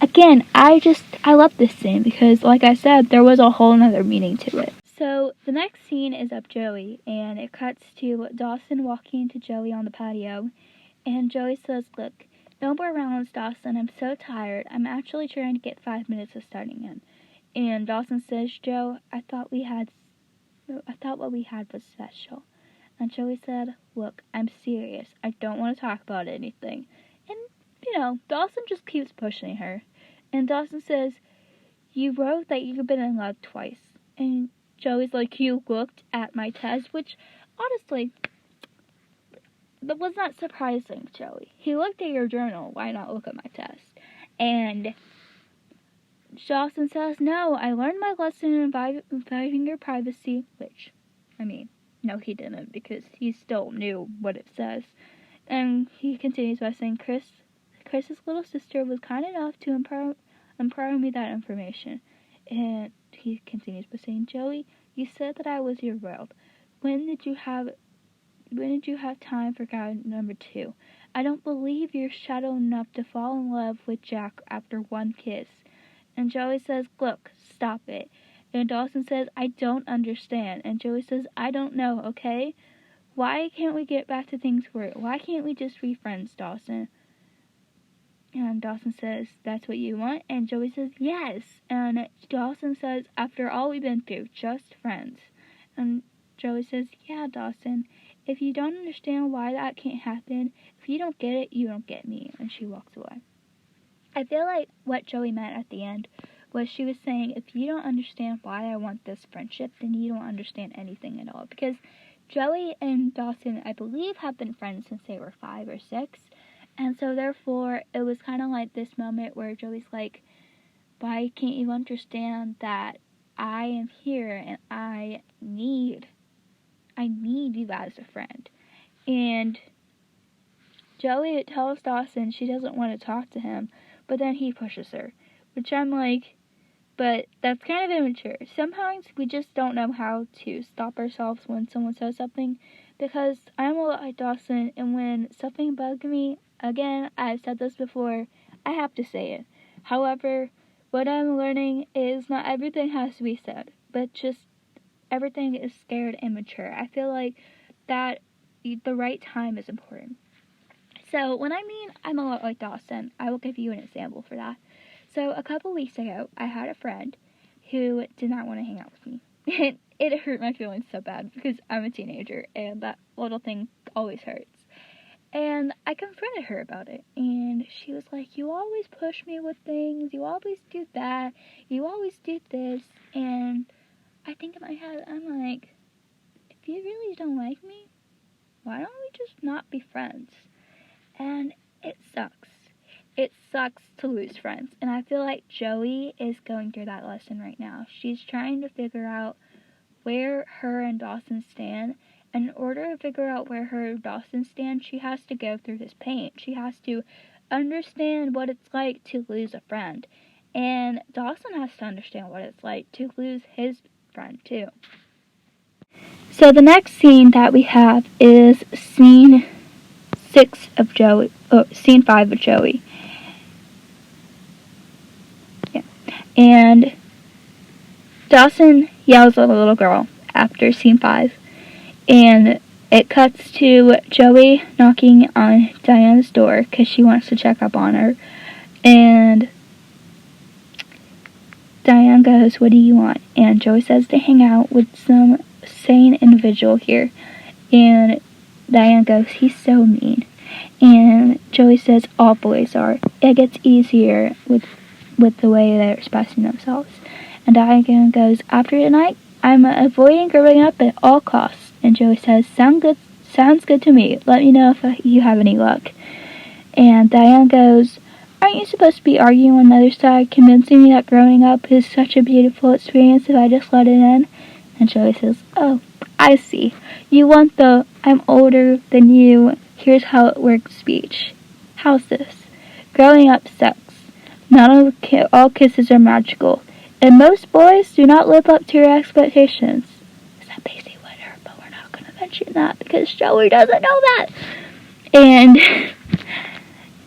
again, I love this scene because, like I said, there was a whole other meaning to it. So the next scene is of Joey, and it cuts to Dawson walking to Joey on the patio, and Joey says, "Look, no more rounds, Dawson. I'm so tired. I'm actually trying to get 5 minutes of starting in." And Dawson says, "Joe, I thought what we had was special." And Joey said, "Look, I'm serious. I don't want to talk about anything." And, Dawson just keeps pushing her. And Dawson says, "You wrote that you've been in love twice." And Joey's like, "You looked at my test," which, honestly, that was not surprising, Joey. He looked at your journal. Why not look at my test? And Dawson says, "No, I learned my lesson in inviting your privacy," which, no, he didn't, because he still knew what it says. And he continues by saying, Chris's little sister was kind enough to impart me that information." And he continues by saying, "Joey, you said that I was your world. When did you have time for guy number 2? I don't believe you're shallow enough to fall in love with Jack after one kiss." And Joey says, "Look, stop it." And Dawson says, "I don't understand." And Joey says, "I don't know, okay? Why can't we get back to things why can't we just be friends, Dawson?" And Dawson says, "That's what you want?" And Joey says, "Yes." And Dawson says, "After all we've been through, just friends." And Joey says, "Yeah, Dawson, if you don't understand why that can't happen, if you don't get it, you don't get me." And she walks away. I feel like what Joey meant at the end was she was saying, if you don't understand why I want this friendship, then you don't understand anything at all. Because Joey and Dawson, I believe, have been friends since they were 5 or 6. And so therefore, it was kind of like this moment where Joey's like, why can't you understand that I am here and I need you as a friend? And Joey tells Dawson she doesn't want to talk to him, but then he pushes her, which I'm like, but that's kind of immature. Sometimes we just don't know how to stop ourselves when someone says something, because I'm a lot like Dawson, and when something bugs me, again, I've said this before, I have to say it. However, what I'm learning is not everything has to be said, but just everything is scared and mature. I feel like that the right time is important. So when I mean I'm a lot like Dawson, I will give you an example for that. So a couple weeks ago, I had a friend who did not want to hang out with me. It hurt my feelings so bad because I'm a teenager and that little thing always hurts. And I confronted her about it, and she was like, you always push me with things, you always do that, you always do this. And I think in my head, I'm like, if you really don't like me, why don't we just not be friends? And it sucks. It sucks to lose friends. And I feel like Joey is going through that lesson right now. She's trying to figure out where her and Dawson stand. And in order to figure out where her and Dawson stand, she has to go through this pain. She has to understand what it's like to lose a friend. And Dawson has to understand what it's like to lose his friend too. So the next scene that we have is scene 5 of Joey. Yeah. And Dawson yells at the little girl after scene 5. And it cuts to Joey knocking on Diana's door because she wants to check up on her. And Diane goes, what do you want? And Joey says to hang out with some sane individual here. And Diane goes, he's so mean. And Joey says, all boys are. It gets easier with the way they're expressing themselves. And Diane goes, after tonight, I'm avoiding growing up at all costs. And Joey says, sounds good to me. Let me know if you have any luck. And Diane goes, aren't you supposed to be arguing on the other side, convincing me that growing up is such a beautiful experience if I just let it in? And Joey says, oh, I see. You want the I'm older than you, here's how it works speech. How's this? Growing up sucks. Not all kisses are magical. And most boys do not live up to your expectations. Is that Pacey with her? But we're not going to mention that because Joey doesn't know that.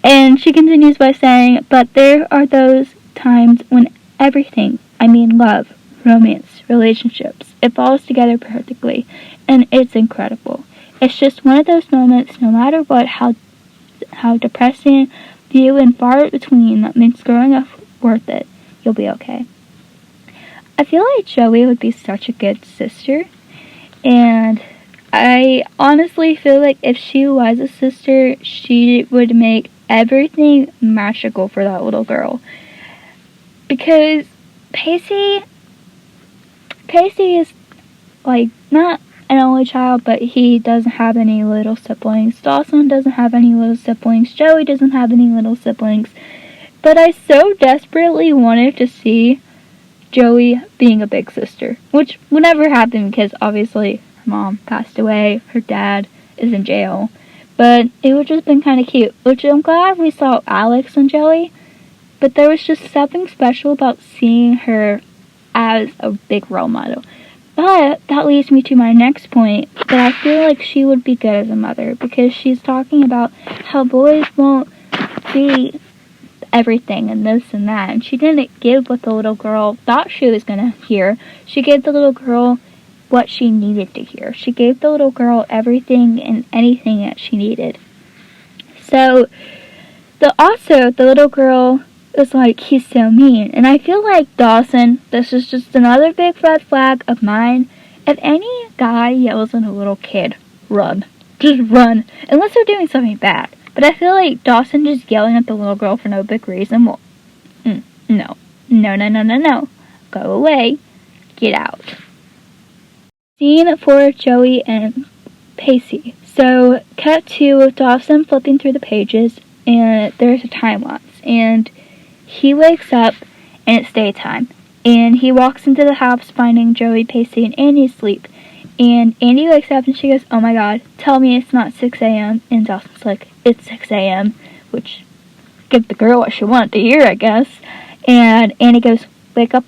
And she continues by saying, but there are those times when everything, I mean love, romance, relationships, it falls together perfectly, and it's incredible. It's just one of those moments, no matter what, how depressing, few and far between, that makes growing up worth it. You'll be okay. I feel like Joey would be such a good sister, and I honestly feel like if she was a sister, she would make everything magical for that little girl. Because Pacey is like not an only child, but he doesn't have any little siblings. Dawson doesn't have any little siblings. Joey doesn't have any little siblings. But I so desperately wanted to see Joey being a big sister, which would never happen because obviously her mom passed away, her dad is in jail. But it would just been kind of cute, which I'm glad we saw Alex and Joey. But there was just something special about seeing her as a big role model. But that leads me to my next point, that I feel like she would be good as a mother, because she's talking about how boys won't be everything and this and that, and she didn't give what the little girl thought she was going to hear. She gave the little girl what she needed to hear. She gave the little girl everything and anything that she needed. So, the little girl was like, he's so mean. And I feel like Dawson, this is just another big red flag of mine. If any guy yells at a little kid, run. Just run. Unless they're doing something bad. But I feel like Dawson just yelling at the little girl for no big reason, well, no. No. Go away. Get out. Scene for Joey and Pacey. So, cut to Dawson flipping through the pages, and there's a time lapse. And he wakes up, and it's daytime. And he walks into the house finding Joey, Pacey, and Andy asleep. And Andy wakes up, and she goes, "Oh my god, tell me it's not 6 a.m. And Dawson's like, "It's 6 a.m. Which, give the girl what she wanted to hear, I guess. And Andy goes, wake up,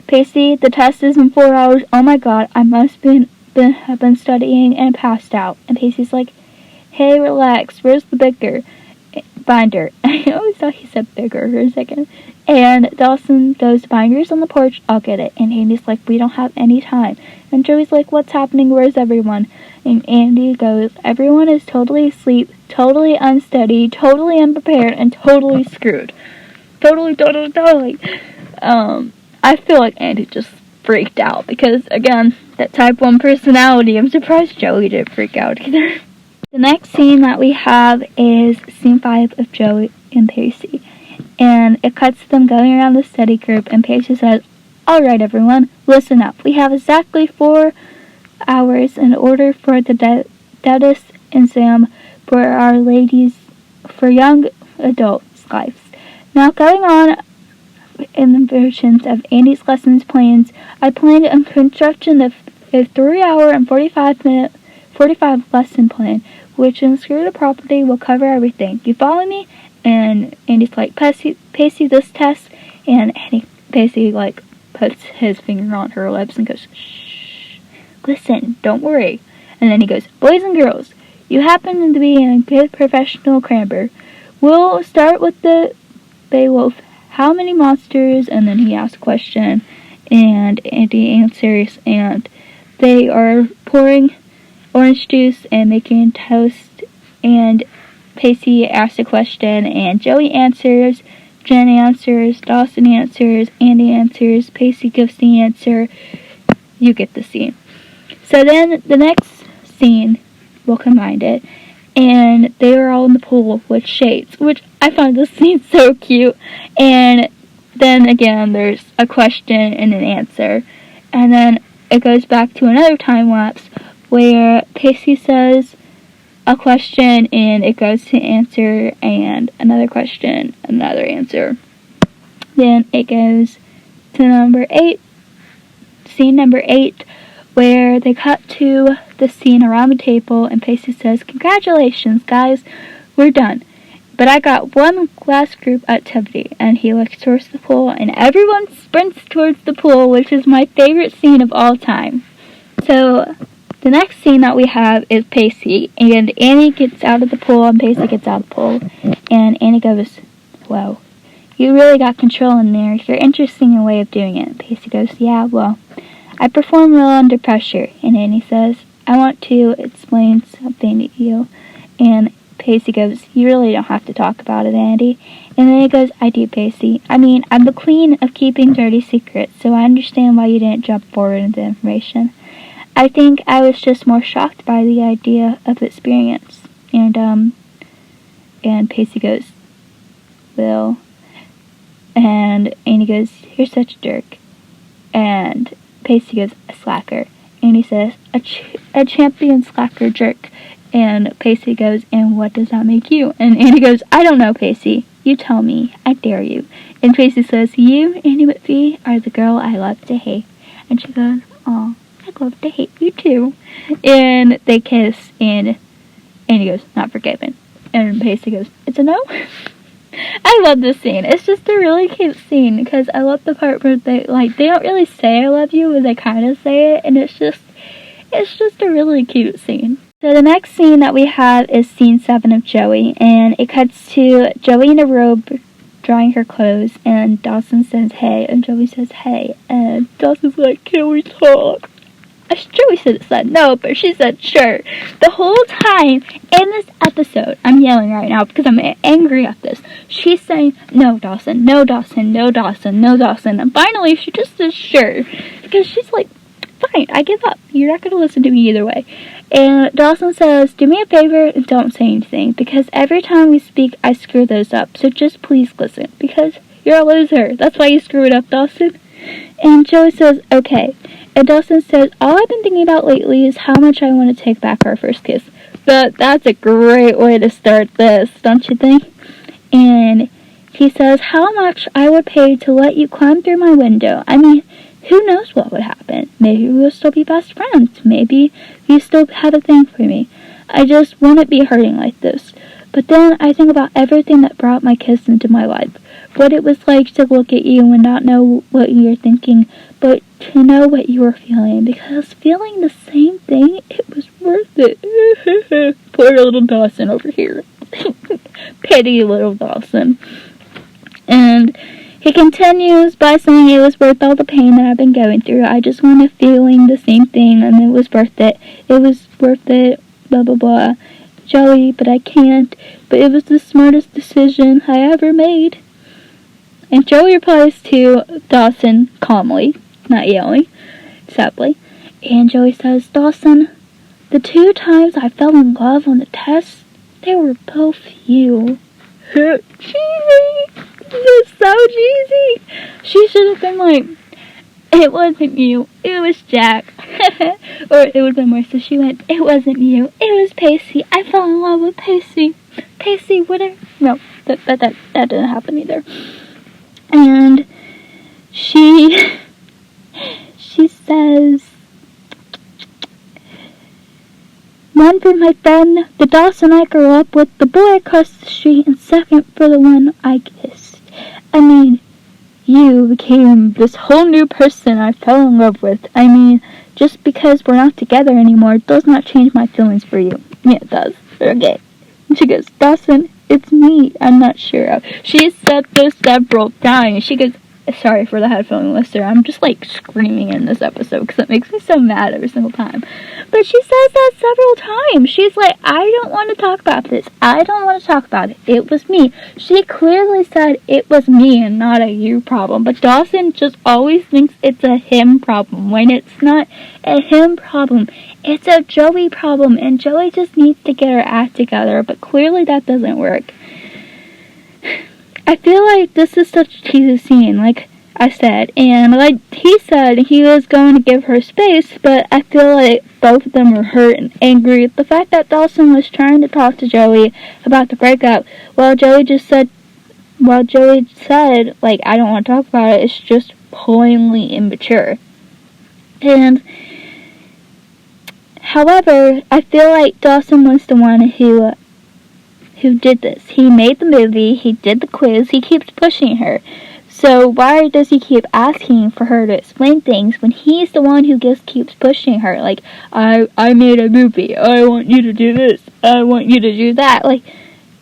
Pacey, the test is in 4 hours. Oh my god, I must have been studying and passed out." And Pacey's like, "Hey, relax, where's the binder?" I always thought he said bigger for a second. And Dawson goes, "Binder's on the porch, I'll get it." And Andy's like, "We don't have any time." And Joey's like, "What's happening? Where's everyone?" And Andy goes, "Everyone is totally asleep, totally unsteady, totally unprepared, and totally screwed." Totally. I feel like Andy just freaked out because, again, that type 1 personality. I'm surprised Joey didn't freak out either. The next scene that we have is scene 5 of Joey and Pacey. And it cuts to them going around the study group, and Pacey says, "Alright everyone, listen up. We have exactly 4 hours in order for the dentist exam for for young adults' lives. Now going on in the versions of Andy's lessons plans, I planned on construction of a 3-hour and 45 lesson plan, which in the property will cover everything. You follow me?" And Andy's like, Pacey, this test. And Pacey, like, puts his finger on her lips and goes, "Shh, listen, don't worry." And then he goes, "Boys and girls, you happen to be a good professional cramper. We'll start with the Beowulf. How many monsters?" And then he asks a question, and Andy answers, and they are pouring orange juice and making toast, and Pacey asks a question, and Joey answers, Jen answers, Dawson answers, Andy answers, Pacey gives the answer. You get the scene. So then the next scene, we'll combine it, and they are all in the pool with shades, which I find this scene so cute. And then again, there's a question and an answer, and then it goes back to another time lapse where Pacey says a question and it goes to answer, and another question, another answer. Then it goes to scene number 8, where they cut to the scene around the table, and Pacey says, "Congratulations, guys, we're done. But I got one last group activity," and he looks towards the pool, and everyone sprints towards the pool, which is my favorite scene of all time. So the next scene that we have is Pacey, and Annie gets out of the pool, and Pacey gets out of the pool, and Annie goes, "Whoa, you really got control in there. You're interesting in a way of doing it." Pacey goes, "Yeah, well, I perform well under pressure." And Annie says, "I want to explain something to you." And Pacey goes, "You really don't have to talk about it, Andy." And then he goes, "I do, Pacey. I mean, I'm the queen of keeping dirty secrets, so I understand why you didn't jump forward into information. I think I was just more shocked by the idea of experience." And Pacey goes, "Well," and Andy goes, "You're such a jerk." And Pacey goes, "A slacker." Andy says, a champion slacker jerk." And Pacey goes, "And what does that make you?" And Andy goes, "I don't know, Pacey. You tell me. I dare you." And Pacey says, "You, Andy Whitby, are the girl I love to hate." And she goes, "Aw, I'd love to hate you too." And they kiss, and Andy goes, "Not forgiven." And Pacey goes, "It's a no?" I love this scene. It's just a really cute scene, because I love the part where they don't really say "I love you," but they kind of say it, and it's just a really cute scene. So the next scene that we have is scene 7 of Joey, and it cuts to Joey in a robe drying her clothes, and Dawson says, "Hey," and Joey says, "Hey," and Dawson's like, "Can we talk?" Joey said no, but she said sure. The whole time in this episode, I'm yelling right now because I'm angry at this. She's saying, "No, Dawson, no, Dawson, no, Dawson, no, Dawson." And finally, she just says sure, because she's like, "Fine, I give up. You're not going to listen to me either way." And Dawson says, "Do me a favor and don't say anything, because every time we speak, I screw those up. So just please listen, because you're a loser. That's why you screw it up, Dawson." And Joey says, "Okay." And Dawson says, all I've been thinking about lately is how much I want to take back our first kiss. But that's a great way to start this, don't you think? And he says, how much I would pay to let you climb through my window. I mean, who knows what would happen? Maybe we'll still be best friends. Maybe you still have a thing for me. I just wouldn't be hurting like this. But then I think about everything that brought my kiss into my life. What it was like to look at you and not know what you're thinking, but to know what you were feeling. Because feeling the same thing, it was worth it. Poor little Dawson over here. Pity little Dawson. And he continues by saying it was worth all the pain that I've been going through. I just wanted feeling the same thing, and it was worth it. It was worth it, blah, blah, blah. Joey, but I can't. But it was the smartest decision I ever made. And Joey replies to Dawson calmly, not yelling, sadly. And Joey says, Dawson, the 2 times I fell in love on the test, they were both you. Cheesy! This is so cheesy! She should have been like, it wasn't you, it was Jack. Or it would have been worse if she went, it wasn't you, it was Pacey. I fell in love with Pacey. Pacey, whatever. No, that didn't happen either. And she says, one for my friend, the Dawson I grew up with, the boy across the street, and second for the one I kissed. I mean, you became this whole new person I fell in love with. I mean, just because we're not together anymore does not change my feelings for you. Yeah, it does. Okay. And she goes, Dawson, it's me. I'm not sure. She said this several times. She goes, sorry for the headphone listener. I'm just like screaming in this episode because it makes me so mad every single time. But she says that several times. She's like, I don't want to talk about this. I don't want to talk about it. It was me. She clearly said it was me and not a you problem. But Dawson just always thinks it's a him problem when it's not a him problem. It's a Joey problem, and Joey just needs to get her act together, but clearly that doesn't work. I feel like this is such a cheesy scene, like I said, and like he said, he was going to give her space, but I feel like both of them were hurt and angry. The fact that Dawson was trying to talk to Joey about the breakup, while Joey said, like, I don't want to talk about it, it's just plainly immature. And however, I feel like Dawson was the one who did this. He made the movie, he did the quiz, he keeps pushing her. So why does he keep asking for her to explain things when he's the one who just keeps pushing her? Like, I made a movie, I want you to do this, I want you to do that. Like,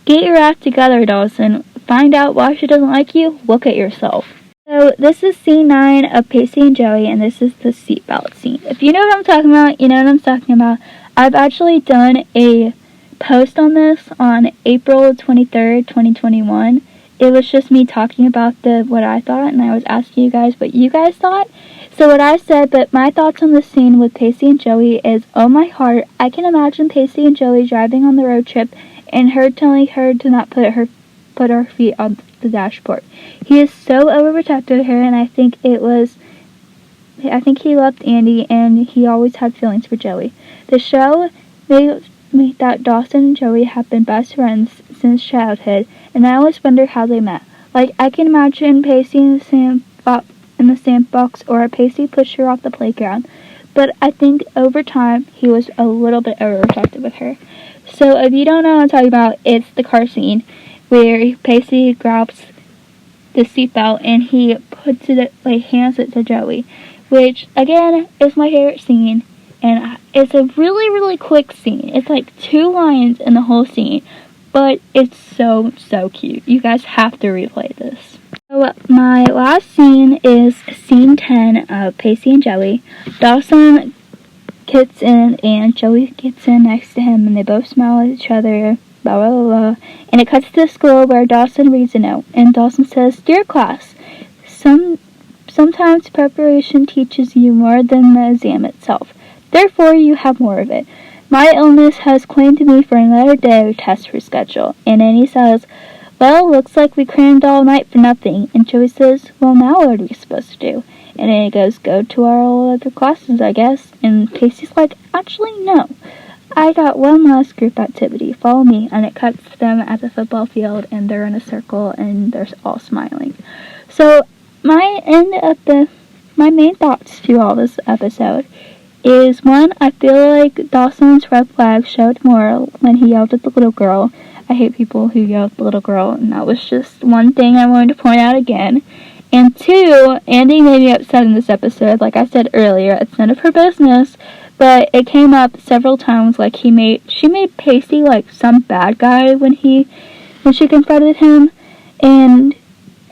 get your act together, Dawson. Find out why she doesn't like you, look at yourself. So this is scene 9 of Pacey and Joey, and this is the seatbelt scene. If you know what I'm talking about, you know what I'm talking about. I've actually done a post on this on April 23rd, 2021. It was just me talking about what I thought, and I was asking you guys what you guys thought. So what I said, but my thoughts on this scene with Pacey and Joey is, oh my heart, I can imagine Pacey and Joey driving on the road trip and her telling her to not put her feet on the dashboard. He is so overprotective of her, and I think he loved Andy, and he always had feelings for Joey. The show made that Dawson and Joey have been best friends since childhood, and I always wonder how they met. Like, I can imagine Pacey in the sandbox, or Pacey pushed her off the playground. But I think over time, he was a little bit overprotective with her. So if you don't know what I'm talking about, it's the car scene where Pacey grabs the seatbelt and he puts it, like, hands it to Joey, which again is my favorite scene. And it's a really, really quick scene. It's like 2 lines in the whole scene. But it's so, so cute. You guys have to replay this. So my last scene is scene 10 of Pacey and Joey. Dawson gets in and Joey gets in next to him. And they both smile at each other. Blah, blah, blah, blah. And it cuts to the school where Dawson reads a note. And Dawson says, Dear class, sometimes preparation teaches you more than the exam itself. Therefore, you have more of it. My illness has claimed me for another day of test reschedule. And then he says, well, looks like we crammed all night for nothing. And Joey says, well, now what are we supposed to do? And then it goes, go to our other classes, I guess. And Pacey's like, actually, no. I got one last group activity. Follow me. And it cuts them at the football field, and they're in a circle, and they're all smiling. So, my main thoughts to all this episode is, one, I feel like Dawson's red flag showed more when he yelled at the little girl. I hate people who yell at the little girl, and that was just one thing I wanted to point out again. And two, Andy made me upset in this episode. Like I said earlier, it's none of her business, but it came up several times. Like she made Pacey like some bad guy when she confronted him. And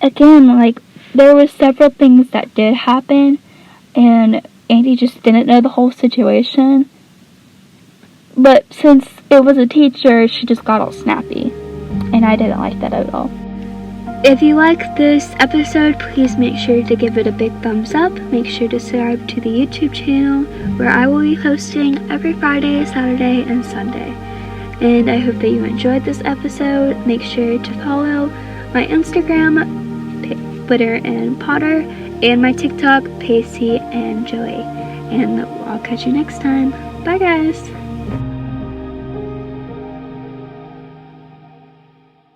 again, like there was several things that did happen, and Andy just didn't know the whole situation. But since it was a teacher, she just got all snappy, and I didn't like that at all. If you like this episode, please make sure to give it a big thumbs up. Make sure to subscribe to the YouTube channel, where I will be posting every Friday, Saturday, and Sunday. And I hope that you enjoyed this episode. Make sure to follow my Instagram, Twitter and Potter, and my TikTok, Pacey and Joey. And I'll catch you next time. Bye, guys!